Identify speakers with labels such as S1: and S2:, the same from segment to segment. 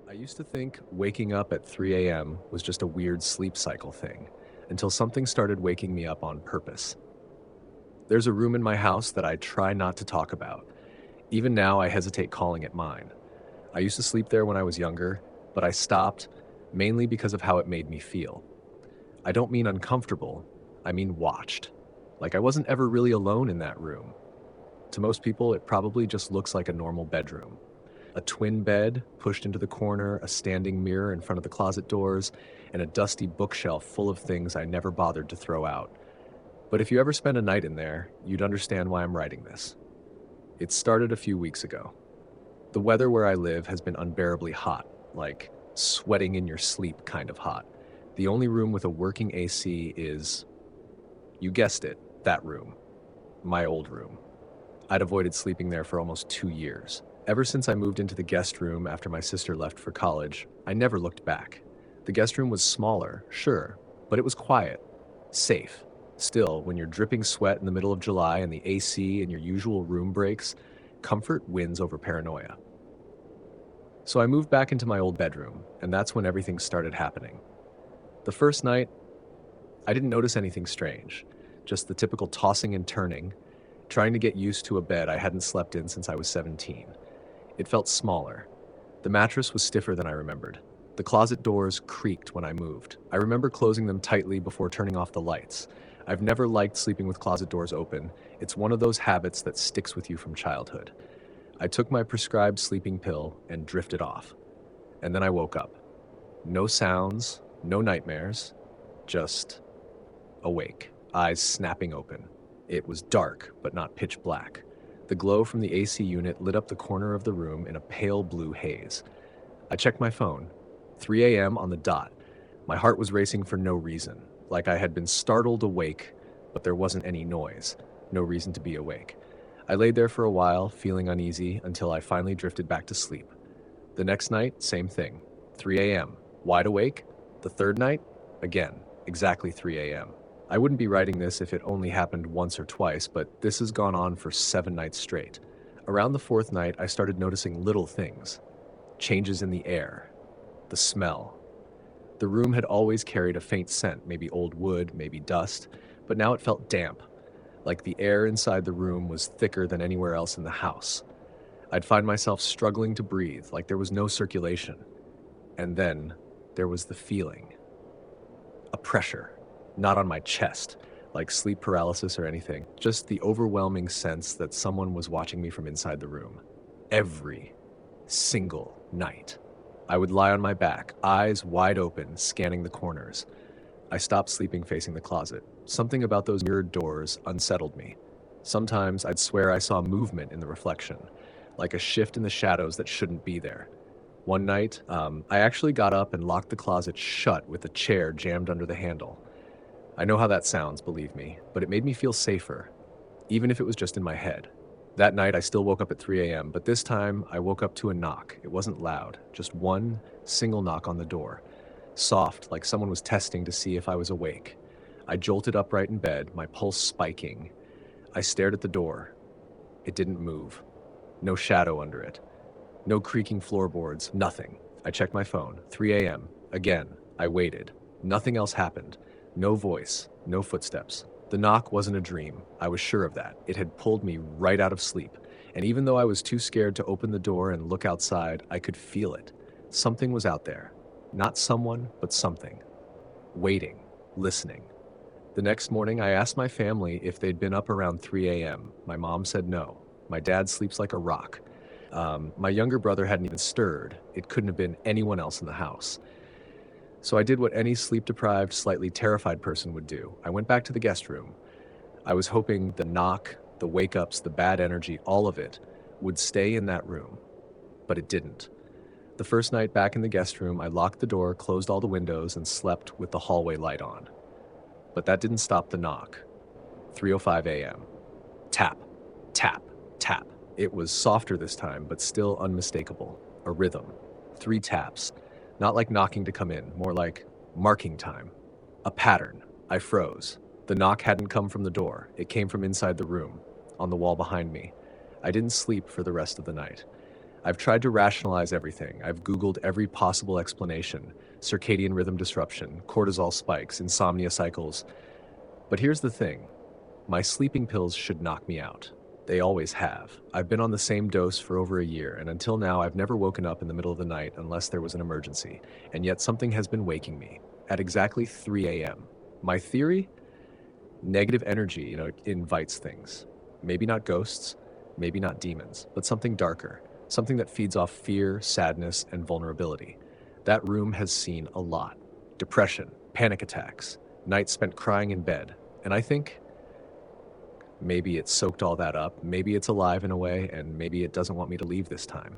S1: I used to think waking up at 3 a.m. was just a weird sleep cycle thing, until something started waking me up on purpose. There's a room in my house that I try not to talk about. Even now, I hesitate calling it mine. I used to sleep there when I was younger, but I stopped, mainly because of how it made me feel. I don't mean uncomfortable, I mean watched. Like I wasn't ever really alone in that room. To most people, it probably just looks like a normal bedroom. A twin bed pushed into the corner, a standing mirror in front of the closet doors, and a dusty bookshelf full of things I never bothered to throw out. But if you ever spend a night in there, you'd understand why I'm writing this. It started a few weeks ago. The weather where I live has been unbearably hot, like sweating in your sleep kind of hot. The only room with a working AC is, you guessed it, that room. My old room. I'd avoided sleeping there for almost 2 years. Ever since I moved into the guest room after my sister left for college, I never looked back. The guest room was smaller, sure, but it was quiet, safe. Still, when you're dripping sweat in the middle of July and the AC in your usual room breaks, comfort wins over paranoia. So I moved back into my old bedroom, and that's when everything started happening. The first night, I didn't notice anything strange, just the typical tossing and turning, trying to get used to a bed I hadn't slept in since I was 17. It felt smaller. The mattress was stiffer than I remembered. The closet doors creaked when I moved. I remember closing them tightly before turning off the lights. I've never liked sleeping with closet doors open. It's one of those habits that sticks with you from childhood. I took my prescribed sleeping pill and drifted off. And then I woke up. No sounds, no nightmares, just awake, eyes snapping open. It was dark, but not pitch black. The glow from the AC unit lit up the corner of the room in a pale blue haze. I checked my phone. 3 a.m. on the dot. My heart was racing for no reason, like I had been startled awake, but there wasn't any noise. No reason to be awake. I laid there for a while, feeling uneasy, until I finally drifted back to sleep. The next night, same thing. 3 a.m. Wide awake. The third night, again, exactly 3 a.m. I wouldn't be writing this if it only happened once or twice, but this has gone on for 7 nights straight. Around the fourth night, I started noticing little things. Changes in the air. The smell. The room had always carried a faint scent, maybe old wood, maybe dust, but now it felt damp, like the air inside the room was thicker than anywhere else in the house. I'd find myself struggling to breathe, like there was no circulation. And then there was the feeling. A pressure. Not on my chest, like sleep paralysis or anything, just the overwhelming sense that someone was watching me from inside the room. Every single night. I would lie on my back, eyes wide open, scanning the corners. I stopped sleeping facing the closet. Something about those mirrored doors unsettled me. Sometimes I'd swear I saw movement in the reflection, like a shift in the shadows that shouldn't be there. One night, I actually got up and locked the closet shut with a chair jammed under the handle. I know how that sounds, believe me, but it made me feel safer, even if it was just in my head. That night, I still woke up at 3 a.m., but this time I woke up to a knock. It wasn't loud, just one single knock on the door. Soft, like someone was testing to see if I was awake. I jolted upright in bed, my pulse spiking. I stared at the door. It didn't move. No shadow under it. No creaking floorboards, nothing. I checked my phone. 3 a.m. Again, I waited. Nothing else happened. No voice, no footsteps. The knock wasn't a dream. I was sure of that. It had pulled me right out of sleep. And even though I was too scared to open the door and look outside, I could feel it. Something was out there. Not someone, but something. Waiting, listening. The next morning, I asked my family if they'd been up around 3 a.m. My mom said no. My dad sleeps like a rock. My younger brother hadn't even stirred. It couldn't have been anyone else in the house. So I did what any sleep-deprived, slightly terrified person would do. I went back to the guest room. I was hoping the knock, the wake-ups, the bad energy, all of it, would stay in that room. But it didn't. The first night back in the guest room, I locked the door, closed all the windows, and slept with the hallway light on. But that didn't stop the knock. 3:05 a.m. Tap, tap, tap. It was softer this time, but still unmistakable. A rhythm. 3 taps. Not like knocking to come in, more like marking time. A pattern. I froze. The knock hadn't come from the door. It came from inside the room, on the wall behind me. I didn't sleep for the rest of the night. I've tried to rationalize everything. I've Googled every possible explanation: circadian rhythm disruption, cortisol spikes, insomnia cycles. But here's the thing: my sleeping pills should knock me out. They always have. I've been on the same dose for over a year, and until now, I've never woken up in the middle of the night unless there was an emergency. And yet, something has been waking me at exactly 3 a.m. My theory? Negative energy, invites things. Maybe not ghosts, maybe not demons, but something darker, something that feeds off fear, sadness, and vulnerability. That room has seen a lot: depression, panic attacks, nights spent crying in bed. And I think maybe it soaked all that up, maybe it's alive in a way, and maybe it doesn't want me to leave this time.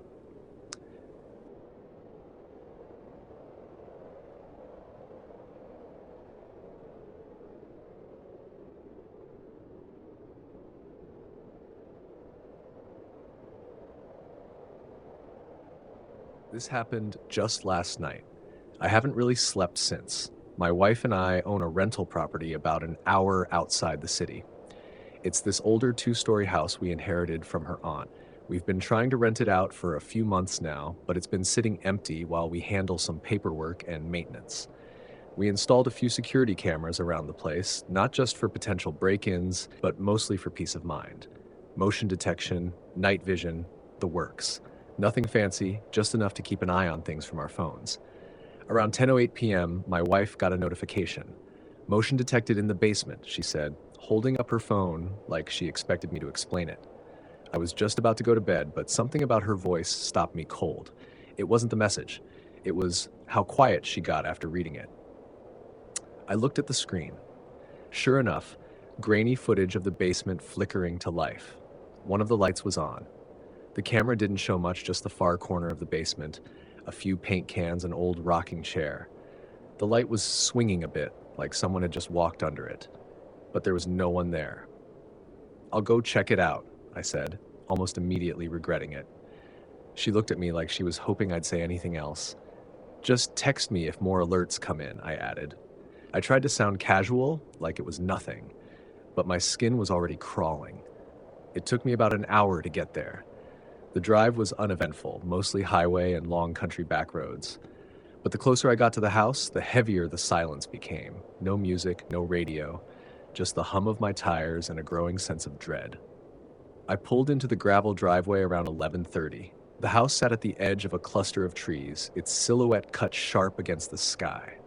S1: This happened just last night. I haven't really slept since. My wife and I own a rental property about an hour outside the city. It's this older two-story house we inherited from her aunt. We've been trying to rent it out for a few months now, but it's been sitting empty while we handle some paperwork and maintenance. We installed a few security cameras around the place, not just for potential break-ins, but mostly for peace of mind. Motion detection, night vision, the works. Nothing fancy, just enough to keep an eye on things from our phones. Around 10:08 p.m., my wife got a notification. Motion detected in the basement, she said, holding up her phone like she expected me to explain it. I was just about to go to bed, but something about her voice stopped me cold. It wasn't the message. It was how quiet she got after reading it. I looked at the screen. Sure enough, grainy footage of the basement flickering to life. One of the lights was on. The camera didn't show much, just the far corner of the basement, a few paint cans, an old rocking chair. The light was swinging a bit, like someone had just walked under it, but there was no one there. "I'll go check it out," I said, almost immediately regretting it. She looked at me like she was hoping I'd say anything else. "Just text me if more alerts come in," I added. I tried to sound casual, like it was nothing, but my skin was already crawling. It took me about an hour to get there. The drive was uneventful, mostly highway and long country back roads. But the closer I got to the house, the heavier the silence became. No music, no radio, just the hum of my tires and a growing sense of dread. I pulled into the gravel driveway around 11:30. The house sat at the edge of a cluster of trees, its silhouette cut sharp against the sky.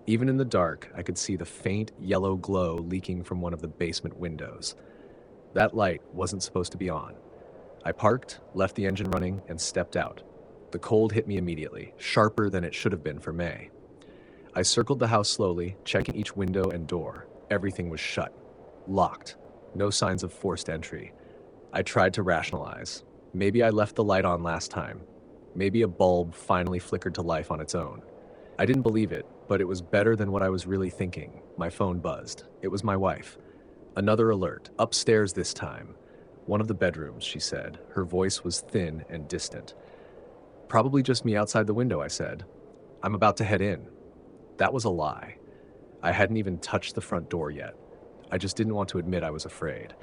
S1: Even in the dark, I could see the faint yellow glow leaking from one of the basement windows. That light wasn't supposed to be on. I parked, left the engine running, and stepped out. The cold hit me immediately, sharper than it should have been for May. I circled the house slowly, checking each window and door. Everything was shut, locked, no signs of forced entry. I tried to rationalize. Maybe I left the light on last time. Maybe a bulb finally flickered to life on its own. I didn't believe it, but it was better than what I was really thinking. My phone buzzed. It was my wife. Another alert, upstairs this time. "One of the bedrooms," she said. Her voice was thin and distant. "Probably just me outside the window," I said. "I'm about to head in." That was a lie. I hadn't even touched the front door yet. I just didn't want to admit I was afraid.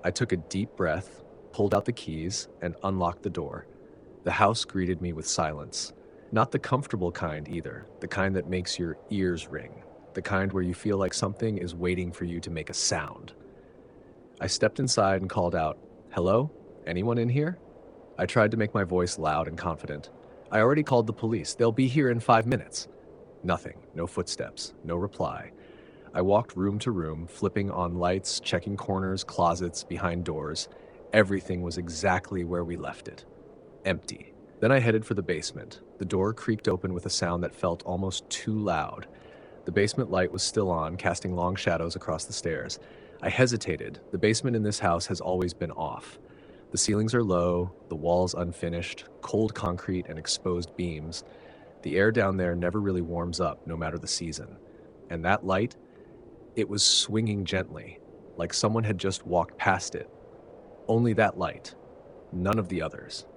S1: I took a deep breath, pulled out the keys, and unlocked the door. The house greeted me with silence. Not the comfortable kind either, the kind that makes your ears ring, the kind where you feel like something is waiting for you to make a sound. I stepped inside and called out, "Hello? Anyone in here?" I tried to make my voice loud and confident. "I already called the police. They'll be here in 5 minutes." Nothing, no footsteps, no reply. I walked room to room, flipping on lights, checking corners, closets, behind doors. Everything was exactly where we left it. Empty. Then I headed for the basement. The door creaked open with a sound that felt almost too loud. The basement light was still on, casting long shadows across the stairs. I hesitated. The basement in this house has always been off. The ceilings are low, the walls unfinished, cold concrete and exposed beams. The air down there never really warms up, no matter the season. And that light, it was swinging gently, like someone had just walked past it. Only that light, none of the others.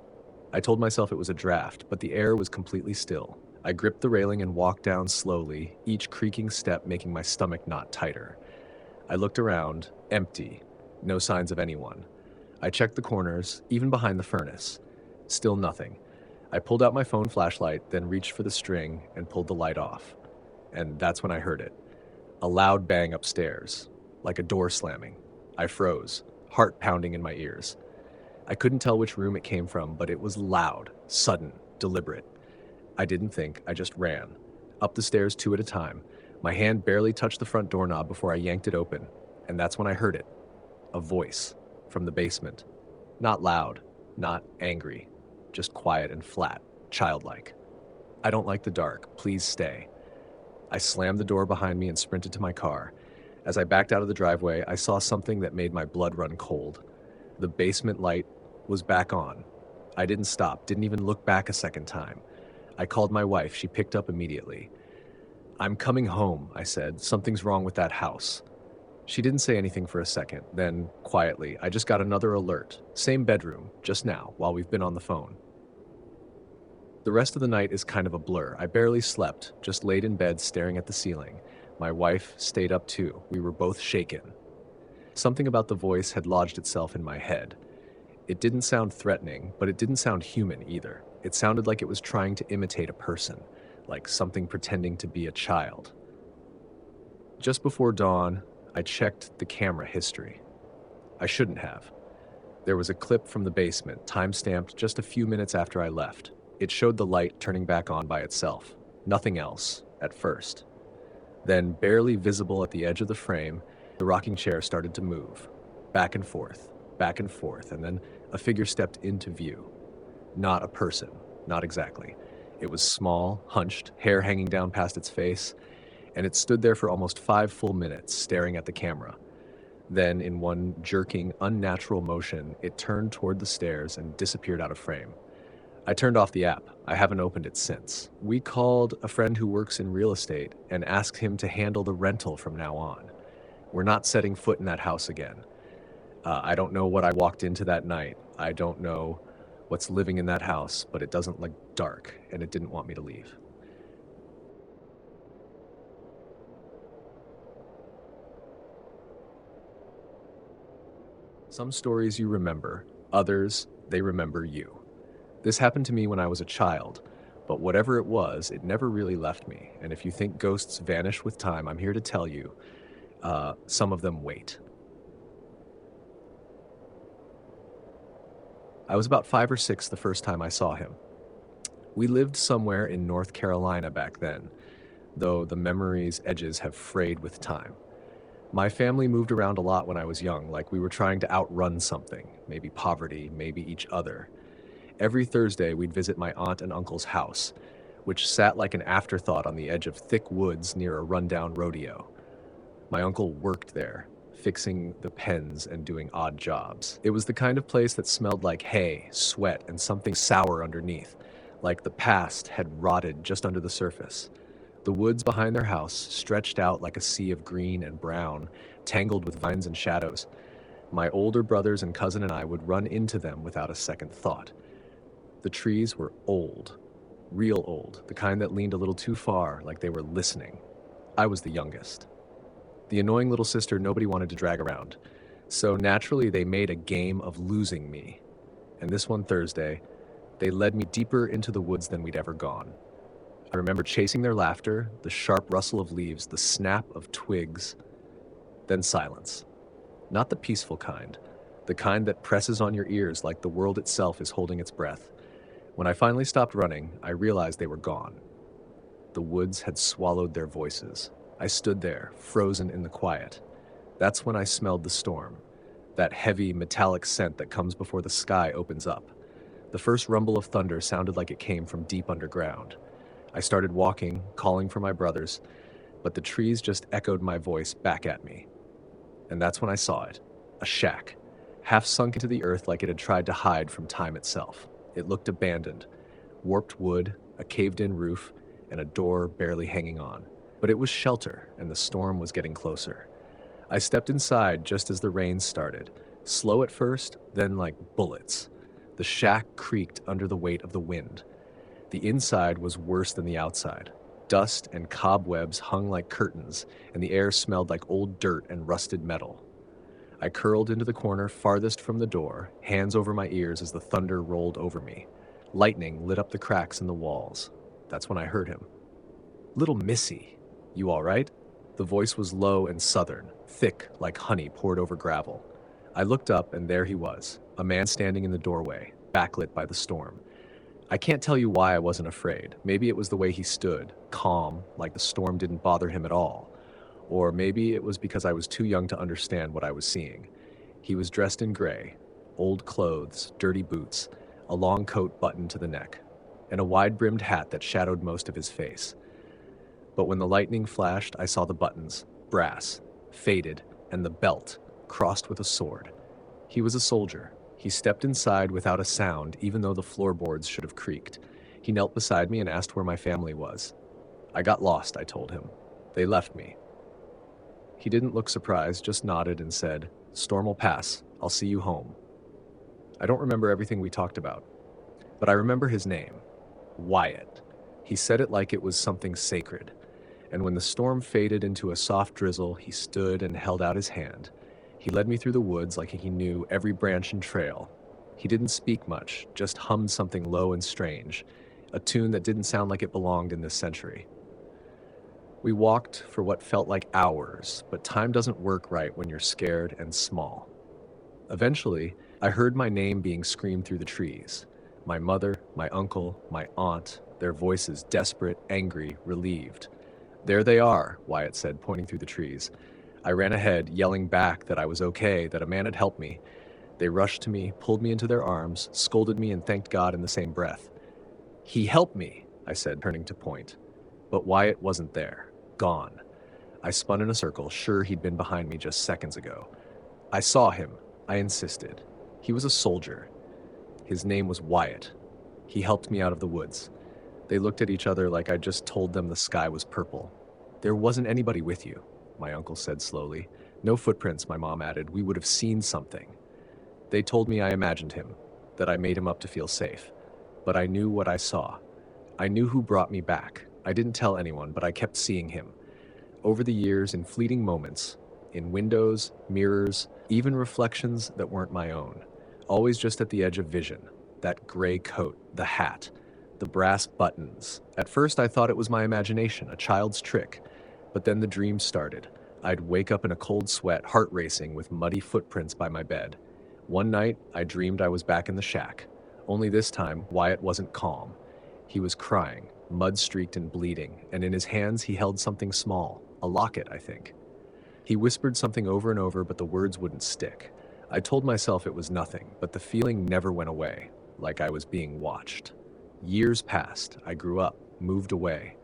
S1: I told myself it was a draft, but the air was completely still. I gripped the railing and walked down slowly, each creaking step making my stomach knot tighter. I looked around, empty, no signs of anyone. I checked the corners, even behind the furnace. Still nothing. I pulled out my phone flashlight, then reached for the string and pulled the light off. And that's when I heard it. A loud bang upstairs, like a door slamming. I froze, heart pounding in my ears. I couldn't tell which room it came from, but it was loud, sudden, deliberate. I didn't think, I just ran. Up the stairs 2 at a time. My hand barely touched the front doorknob before I yanked it open, and that's when I heard it. A voice from the basement. Not loud, not angry, just quiet and flat, childlike. "I don't like the dark. Please stay." I slammed the door behind me and sprinted to my car. As I backed out of the driveway, I saw something that made my blood run cold. The basement light was back on. I didn't stop, didn't even look back a second time. I called my wife. She picked up immediately. "I'm coming home," I said. "Something's wrong with that house." She didn't say anything for a second. Then, quietly, "I just got another alert. Same bedroom, just now, while we've been on the phone." The rest of the night is kind of a blur. I barely slept, just laid in bed staring at the ceiling. My wife stayed up too. We were both shaken. Something about the voice had lodged itself in my head. It didn't sound threatening, but it didn't sound human either. It sounded like it was trying to imitate a person, like something pretending to be a child. Just before dawn, I checked the camera history. I shouldn't have. There was a clip from the basement, time-stamped just a few minutes after I left. It showed the light turning back on by itself. Nothing else, at first. Then, barely visible at the edge of the frame, the rocking chair started to move. Back and forth, and then a figure stepped into view. Not a person, not exactly. It was small, hunched, hair hanging down past its face, and it stood there for almost 5 full minutes, staring at the camera. Then, in one jerking, unnatural motion, it turned toward the stairs and disappeared out of frame. I turned off the app. I haven't opened it since. We called a friend who works in real estate and asked him to handle the rental from now on. We're not setting foot in that house again. I don't know what I walked into that night. I don't know what's living in that house, but it doesn't look dark, and it didn't want me to leave. Some stories you remember, others, they remember you. This happened to me when I was a child, but whatever it was, it never really left me. And if you think ghosts vanish with time, I'm here to tell you, some of them wait. I was about 5 or 6 the first time I saw him. We lived somewhere in North Carolina back then, though the memory's edges have frayed with time. My family moved around a lot when I was young, like we were trying to outrun something, maybe poverty, maybe each other. Every Thursday, we'd visit my aunt and uncle's house, which sat like an afterthought on the edge of thick woods near a rundown rodeo. My uncle worked there, fixing the pens and doing odd jobs. It was the kind of place that smelled like hay, sweat, and something sour underneath, like the past had rotted just under the surface. The woods behind their house stretched out like a sea of green and brown, tangled with vines and shadows. My older brothers and cousin and I would run into them without a second thought. The trees were old, real old, the kind that leaned a little too far, like they were listening. I was the youngest. The annoying little sister nobody wanted to drag around, so naturally they made a game of losing me. And this one Thursday, they led me deeper into the woods than we'd ever gone. I remember chasing their laughter, the sharp rustle of leaves, the snap of twigs, then silence. Not the peaceful kind, the kind that presses on your ears like the world itself is holding its breath. When I finally stopped running, I realized they were gone. The woods had swallowed their voices. I stood there, frozen in the quiet. That's when I smelled the storm, that heavy, metallic scent that comes before the sky opens up. The first rumble of thunder sounded like it came from deep underground. I started walking, calling for my brothers, but the trees just echoed my voice back at me. And that's when I saw it, a shack, half sunk into the earth like it had tried to hide from time itself. It looked abandoned, warped wood, a caved-in roof, and a door barely hanging on. But it was shelter, and the storm was getting closer. I stepped inside just as the rain started, slow at first, then like bullets. The shack creaked under the weight of the wind. The inside was worse than the outside. Dust and cobwebs hung like curtains, and the air smelled like old dirt and rusted metal. I curled into the corner farthest from the door, hands over my ears as the thunder rolled over me. Lightning lit up the cracks in the walls. That's when I heard him. "Little Missy, you all right?" The voice was low and southern, thick like honey poured over gravel. I looked up, and there he was, a man standing in the doorway, backlit by the storm. I can't tell you why I wasn't afraid. Maybe it was the way he stood, calm, like the storm didn't bother him at all. Or maybe it was because I was too young to understand what I was seeing. He was dressed in gray, old clothes, dirty boots, a long coat buttoned to the neck, and a wide-brimmed hat that shadowed most of his face. But when the lightning flashed, I saw the buttons, brass, faded, and the belt, crossed with a sword. He was a soldier. He stepped inside without a sound, even though the floorboards should have creaked. He knelt beside me and asked where my family was. "I got lost," I told him. "They left me." He didn't look surprised, just nodded and said, "Storm will pass. I'll see you home." I don't remember everything we talked about, but I remember his name, Wyatt. He said it like it was something sacred. And when the storm faded into a soft drizzle, he stood and held out his hand. He led me through the woods like he knew every branch and trail. He didn't speak much, just hummed something low and strange, a tune that didn't sound like it belonged in this century. We walked for what felt like hours, but time doesn't work right when you're scared and small. Eventually, I heard my name being screamed through the trees. My mother, my uncle, my aunt, their voices desperate, angry, relieved. "There they are," Wyatt said, pointing through the trees. I ran ahead, yelling back that I was okay, that a man had helped me. They rushed to me, pulled me into their arms, scolded me, and thanked God in the same breath. "He helped me," I said, turning to point. But Wyatt wasn't there. Gone. I spun in a circle, sure he'd been behind me just seconds ago. "I saw him," I insisted. "He was a soldier. His name was Wyatt. He helped me out of the woods." They looked at each other like I'd just told them the sky was purple. "There wasn't anybody with you," my uncle said slowly. "No footprints," my mom added. "We would have seen something." They told me I imagined him, that I made him up to feel safe. But I knew what I saw. I knew who brought me back. I didn't tell anyone, but I kept seeing him. Over the years, in fleeting moments, in windows, mirrors, even reflections that weren't my own. Always just at the edge of vision. That gray coat, the hat, the brass buttons. At first I thought it was my imagination, a child's trick. But then the dream started. I'd wake up in a cold sweat, heart racing, with muddy footprints by my bed. One night, I dreamed I was back in the shack. Only this time, Wyatt wasn't calm. He was crying, mud-streaked and bleeding, and in his hands he held something small, a locket, I think. He whispered something over and over, but the words wouldn't stick. I told myself it was nothing, but the feeling never went away, like I was being watched. Years passed. I grew up, moved away.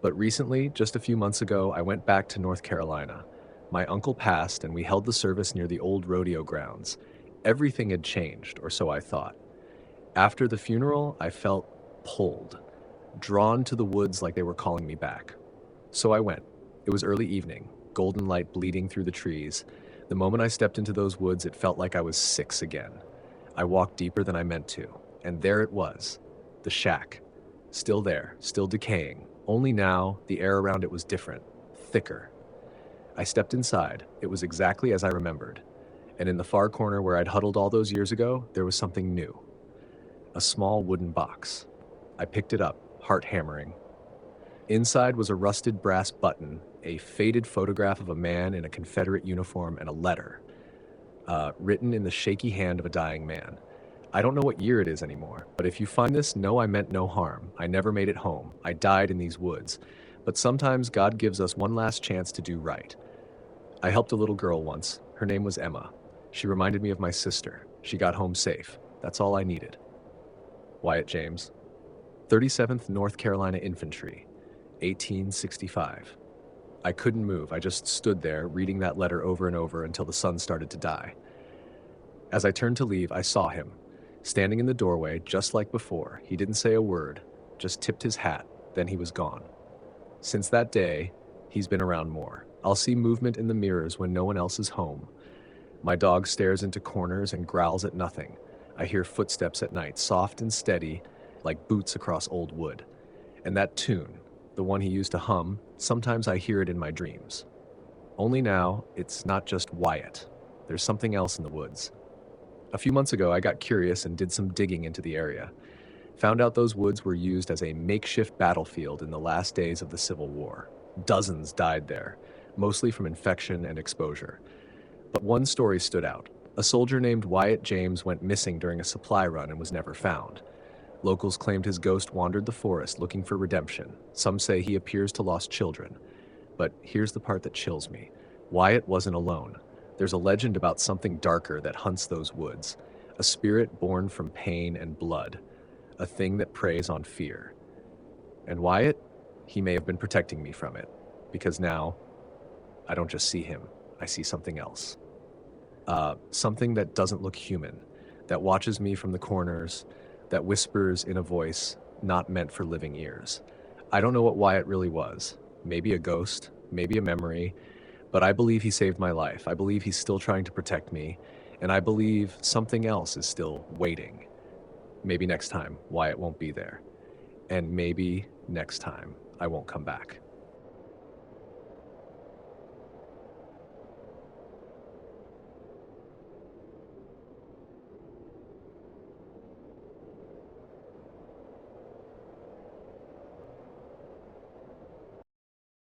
S1: But recently, just a few months ago, I went back to North Carolina. My uncle passed, and we held the service near the old rodeo grounds. Everything had changed, or so I thought. After the funeral, I felt pulled, drawn to the woods like they were calling me back. So I went. It was early evening, golden light bleeding through the trees. The moment I stepped into those woods, it felt like I was 6 again. I walked deeper than I meant to, and there it was, the shack. Still there, still decaying. Only now, the air around it was different, thicker. I stepped inside. It was exactly as I remembered. And in the far corner where I'd huddled all those years ago, there was something new. A small wooden box. I picked it up, heart hammering. Inside was a rusted brass button, a faded photograph of a man in a Confederate uniform, and a letter, written in the shaky hand of a dying man. I don't know what year it is anymore, but if you find this, know I meant no harm. I never made it home. I died in these woods. But sometimes God gives us one last chance to do right. I helped a little girl once. Her name was Emma. She reminded me of my sister. She got home safe. That's all I needed. Wyatt James, 37th North Carolina Infantry, 1865. I couldn't move. I just stood there, reading that letter over and over until the sun started to die. As I turned to leave, I saw him, standing in the doorway, just like before. He didn't say a word, just tipped his hat, then he was gone. Since that day, he's been around more. I'll see movement in the mirrors when no one else is home. My dog stares into corners and growls at nothing. I hear footsteps at night, soft and steady, like boots across old wood. And that tune, the one he used to hum, sometimes I hear it in my dreams. Only now, it's not just Wyatt. There's something else in the woods. A few months ago, I got curious and did some digging into the area. Found out those woods were used as a makeshift battlefield in the last days of the Civil War. Dozens died there, mostly from infection and exposure. But one story stood out. A soldier named Wyatt James went missing during a supply run and was never found. Locals claimed his ghost wandered the forest looking for redemption. Some say he appears to lost children. But here's the part that chills me. Wyatt wasn't alone. There's a legend about something darker that hunts those woods. A spirit born from pain and blood. A thing that preys on fear. And Wyatt, he may have been protecting me from it. Because now, I don't just see him. I see something else. Something that doesn't look human. That watches me from the corners. That whispers in a voice not meant for living ears. I don't know what Wyatt really was. Maybe a ghost, maybe a memory, but I believe he saved my life. I believe he's still trying to protect me, and I believe something else is still waiting. Maybe next time Wyatt won't be there, and maybe next time I won't come back.